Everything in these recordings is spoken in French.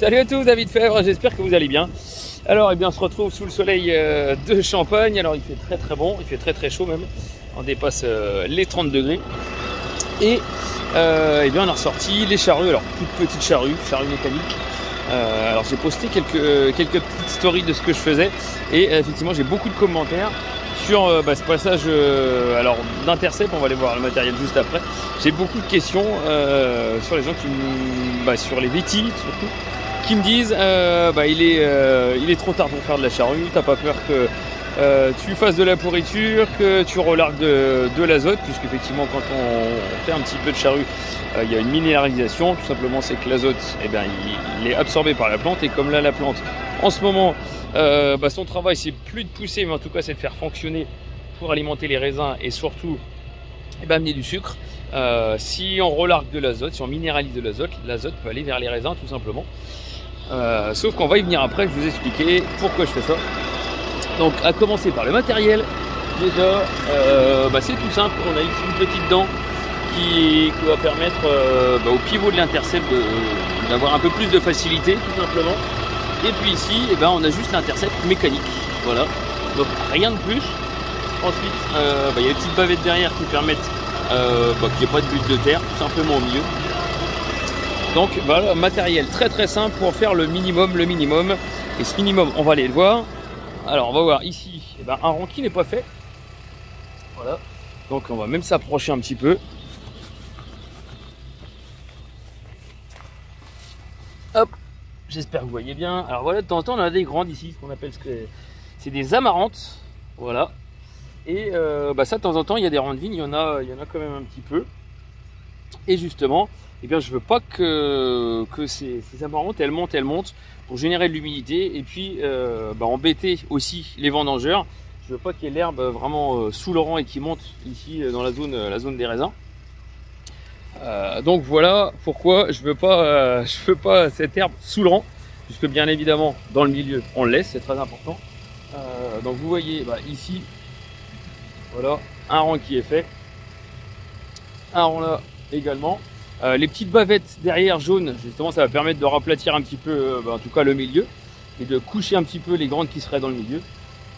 Salut à tous, David Fèvre, j'espère que vous allez bien. Alors, eh bien, on se retrouve sous le soleil de Champagne. Alors, il fait très très bon, il fait très très chaud même. On dépasse les 30 degrés. Et eh bien, on a ressorti les charrues. Alors, toutes petites charrues mécaniques. Alors, j'ai posté quelques petites stories de ce que je faisais. Et effectivement, j'ai beaucoup de commentaires sur ce passage d'Intercept. On va aller voir le matériel juste après. J'ai beaucoup de questions sur les gens qui sur les VT surtout, qui me disent il est trop tard pour faire de la charrue, t'as pas peur que tu fasses de la pourriture, que tu relargues de l'azote, puisque effectivement quand on fait un petit peu de charrue, il y a une minéralisation. Tout simplement, c'est que l'azote, il est absorbé par la plante, et comme là la plante en ce moment son travail c'est plus de pousser, mais en tout cas c'est de faire fonctionner pour alimenter les raisins et surtout amener du sucre. Si on relargue de l'azote, si on minéralise de l'azote, l'azote peut aller vers les raisins tout simplement. Sauf qu'on va y venir après, je vais vous expliquer pourquoi je fais ça. Donc à commencer par le matériel, déjà c'est tout simple. On a ici une petite dent qui va permettre au pivot de l'Intercept d'avoir un peu plus de facilité tout simplement. Et puis ici on a juste l'Intercept mécanique, voilà, donc rien de plus. Ensuite il y a les petites bavettes derrière qui permettent qu'il n'y ait pas de butte de terre tout simplement au milieu. Donc voilà, matériel très très simple pour faire le minimum. Et ce minimum, on va aller le voir. Alors on va voir ici un rang qui n'est pas fait. Voilà, donc on va même s'approcher un petit peu. Hop, j'espère que vous voyez bien. Alors voilà, de temps en temps on a des grandes ici, ce qu'on appelle c'est des amarantes. Voilà. Et ça de temps en temps il y a des rangs de vigne, il y en a quand même un petit peu. Et justement, je veux pas que ces amarantes elles montent pour générer de l'humidité et puis embêter aussi les vendangeurs. Je veux pas qu'il y ait l'herbe vraiment sous le rang et qui monte ici dans la zone des raisins. Donc voilà pourquoi je veux pas cette herbe sous le rang, puisque bien évidemment dans le milieu on le laisse, c'est très important. Donc vous voyez ici, voilà un rang qui est fait, un rang là également. Les petites bavettes derrière jaunes, justement ça va permettre de raplatir un petit peu en tout cas le milieu et de coucher un petit peu les grandes qui seraient dans le milieu.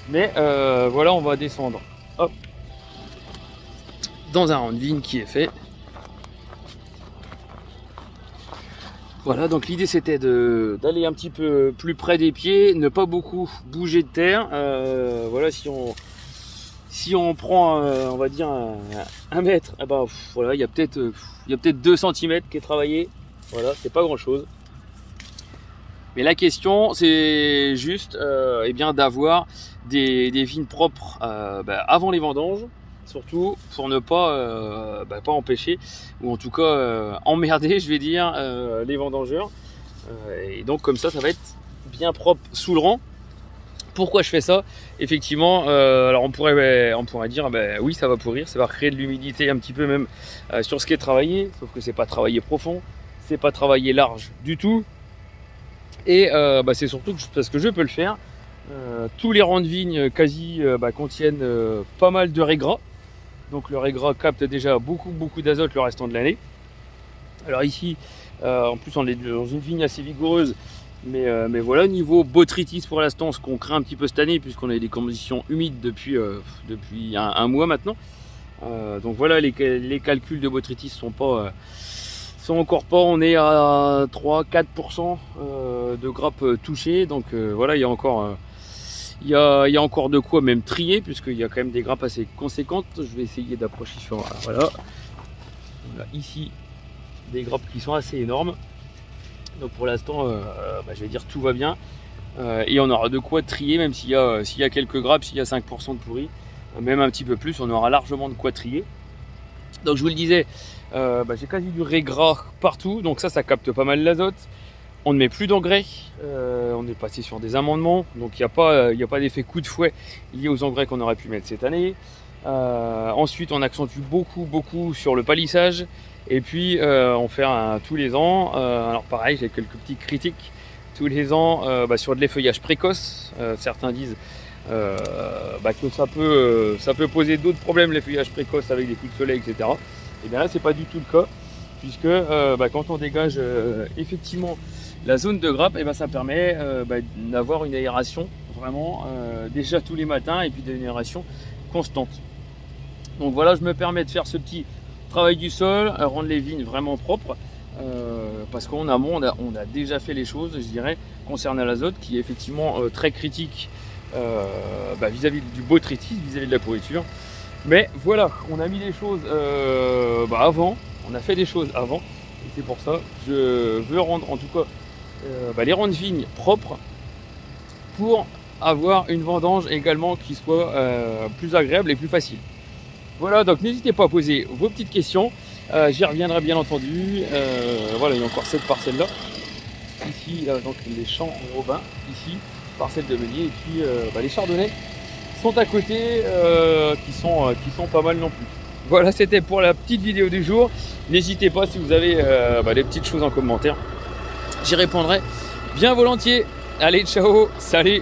Mais voilà, on va descendre hop dans un rang de vigne qui est fait. Voilà, donc l'idée c'était d'aller un petit peu plus près des pieds, ne pas beaucoup bouger de terre. Voilà, si on prend on va dire un mètre, voilà, il y a peut-être 2 cm qui est travaillé. Voilà, c'est pas grand chose. Mais la question c'est juste d'avoir des vignes propres avant les vendanges, surtout pour ne pas empêcher, ou en tout cas emmerder, je vais dire, les vendangeurs. Et donc comme ça va être bien propre sous le rang. Pourquoi je fais ça? Effectivement, alors on pourrait dire oui, ça va pourrir, ça va créer de l'humidité un petit peu même sur ce qui est travaillé, sauf que c'est pas travaillé profond, c'est pas travaillé large du tout. Et c'est surtout parce que je peux le faire. Tous les rangs de vignes quasi contiennent pas mal de raies gras. Donc le raie gras capte déjà beaucoup d'azote le restant de l'année. Alors ici, en plus on est dans une vigne assez vigoureuse. Mais voilà, niveau botrytis pour l'instant, ce qu'on craint un petit peu cette année, puisqu'on a des conditions humides depuis un mois maintenant. Donc voilà, les calculs de botrytis sont encore pas, on est à 3-4% de grappes touchées. Donc voilà, il y a encore de quoi même trier, puisqu'il y a quand même des grappes assez conséquentes. Je vais essayer d'approcher sur voilà, ici des grappes qui sont assez énormes. Donc pour l'instant, je vais dire tout va bien, et on aura de quoi trier, même s'il y a quelques grappes, s'il y a 5% de pourri, même un petit peu plus, on aura largement de quoi trier. Donc je vous le disais, j'ai quasi du raie gras partout, donc ça capte pas mal l'azote. On ne met plus d'engrais, on est passé sur des amendements, donc il n'y a pas d'effet coup de fouet lié aux engrais qu'on aurait pu mettre cette année. Ensuite on accentue beaucoup sur le palissage. Et puis on fait tous les ans, alors pareil, j'ai quelques petites critiques, tous les ans sur de l'effeuillage précoce. Certains disent que ça peut poser d'autres problèmes, l'effeuillage précoce avec des coups de soleil, etc. Et bien là c'est pas du tout le cas, puisque quand on dégage effectivement La zone de grappe, et ben, ça permet d'avoir une aération vraiment déjà tous les matins et puis d'une aération constante. Donc voilà, je me permets de faire ce petit travail du sol, rendre les vignes vraiment propres. Parce qu'en amont, on a déjà fait les choses, je dirais, concernant l'azote, qui est effectivement très critique vis-à-vis du botrytis, vis-à-vis de la pourriture. Mais voilà, on a mis les choses avant, on a fait des choses avant, et c'est pour ça que je veux rendre, en tout cas, les rondes vignes propres pour avoir une vendange également qui soit plus agréable et plus facile. Voilà, donc n'hésitez pas à poser vos petites questions. J'y reviendrai bien entendu. Voilà, il y a encore cette parcelle là. Ici, donc les champs Robin, ici, parcelle de meunier. Et puis les chardonnays sont à côté, qui sont pas mal non plus. Voilà, c'était pour la petite vidéo du jour. N'hésitez pas si vous avez des petites choses en commentaire. J'y répondrai bien volontiers. Allez, ciao, salut!